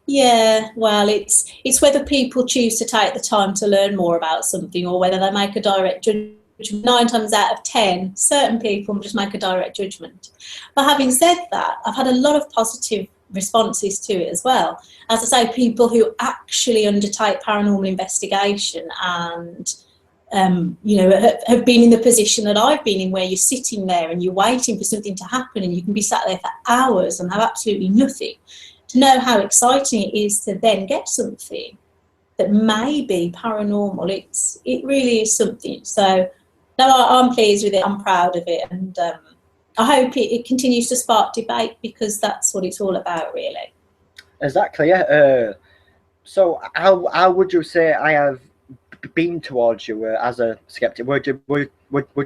Yeah, well, it's whether people choose to take the time to learn more about something, or whether they make a direct judgment. 9 times out of 10, certain people just make a direct judgment. But having said that, I've had a lot of positive responses to it as well. As I say, people who actually undertake paranormal investigation and you know, have been in the position that I've been in, where you're sitting there and you're waiting for something to happen, and you can be sat there for hours and have absolutely nothing. To know how exciting it is to then get something that may be paranormal, it really is something. So, no, I'm pleased with it. I'm proud of it, and I hope it continues to spark debate, because that's what it's all about, really. Exactly. Yeah. So, how would you say I have been towards you as a skeptic? Would you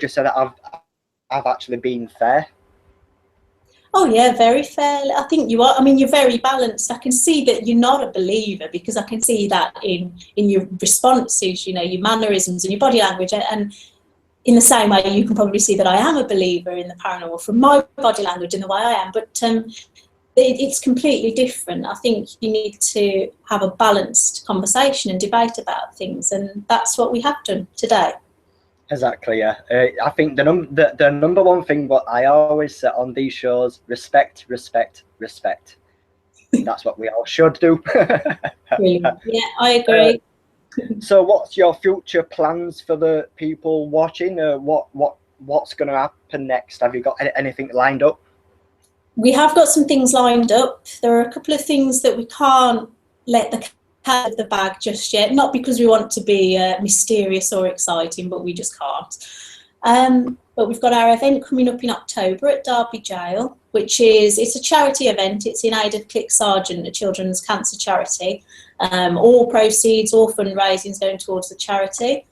say that I've actually been fair? Oh yeah, very fair. I think you are. I mean, you're very balanced. I can see that you're not a believer, because I can see that in your responses, you know, your mannerisms and your body language. And in the same way, you can probably see that I am a believer in the paranormal from my body language and the way I am. But it's completely different. I think you need to have a balanced conversation and debate about things, and that's what we have done today. Exactly, yeah. I think the number one thing what I always say on these shows: respect, respect, respect. That's what we all should do. Brilliant. Yeah, I agree. So, what's your future plans for the people watching? What's going to happen next? Have you got anything lined up? We have got some things lined up. There are a couple of things that we can't let the cat out of the bag just yet, not because we want to be mysterious or exciting, but we just can't. But we've got our event coming up in October at Derby Jail, it's a charity event. It's in aid of Click Sargent, a children's cancer charity. All proceeds, all fundraising is going towards the charity.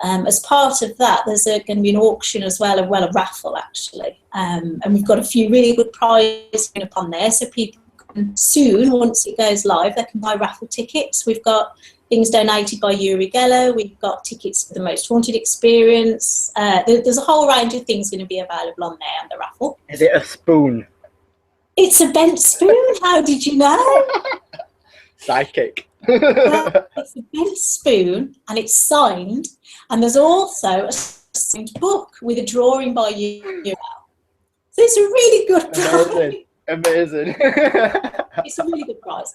As part of that, there's going to be an auction as well, a raffle actually, and we've got a few really good prizes coming up on there, so people can soon, once it goes live, they can buy raffle tickets. We've got things donated by Uri Geller, we've got tickets for the Most Haunted Experience. There's a whole range of things going to be available on there on the raffle. Is it a spoon? It's a bent spoon. How did you know? Psychic. It's a bent spoon, and it's signed. And there's also a signed book with a drawing by you. So it's a really good prize. Amazing. It's a really good prize.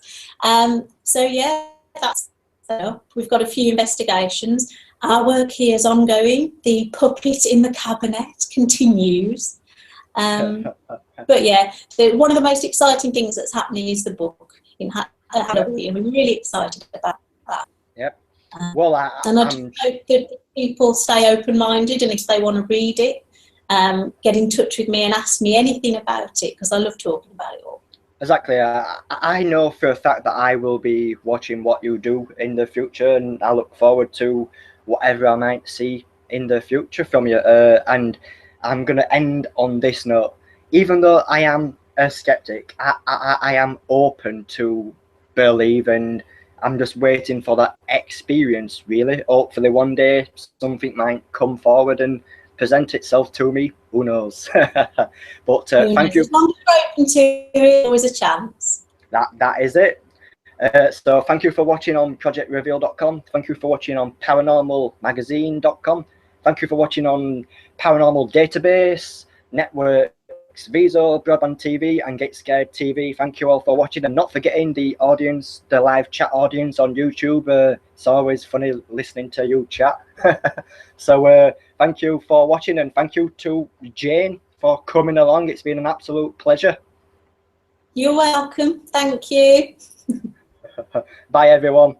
So yeah, that's up. We've got a few investigations. Our work here is ongoing. The puppet in the cabinet continues. But yeah, one of the most exciting things that's happening is the book in Halloween. We're really excited about that. Yep. Well, and I just hope that people stay open-minded, and if they want to read it, get in touch with me and ask me anything about it, because I love talking about it all. Exactly. I know for a fact that I will be watching what you do in the future, and I look forward to whatever I might see in the future from you. And I'm going to end on this note. Even though I am a skeptic, I am open to believe, and I'm just waiting for that experience, really. Hopefully one day something might come forward and present itself to me. Who knows? But thank you. As long as you're open to it, always a chance. That is it. So thank you for watching on projectreveal.com. Thank you for watching on paranormalmagazine.com. Thank you for watching on Paranormal Database, Networks, Viso, Broadband TV, and Get Scared TV. Thank you all for watching, and not forgetting the audience, the live chat audience on YouTube. It's always funny listening to you chat. So thank you for watching, and thank you to Jayne for coming along. It's been an absolute pleasure. You're welcome. Thank you. Bye, everyone.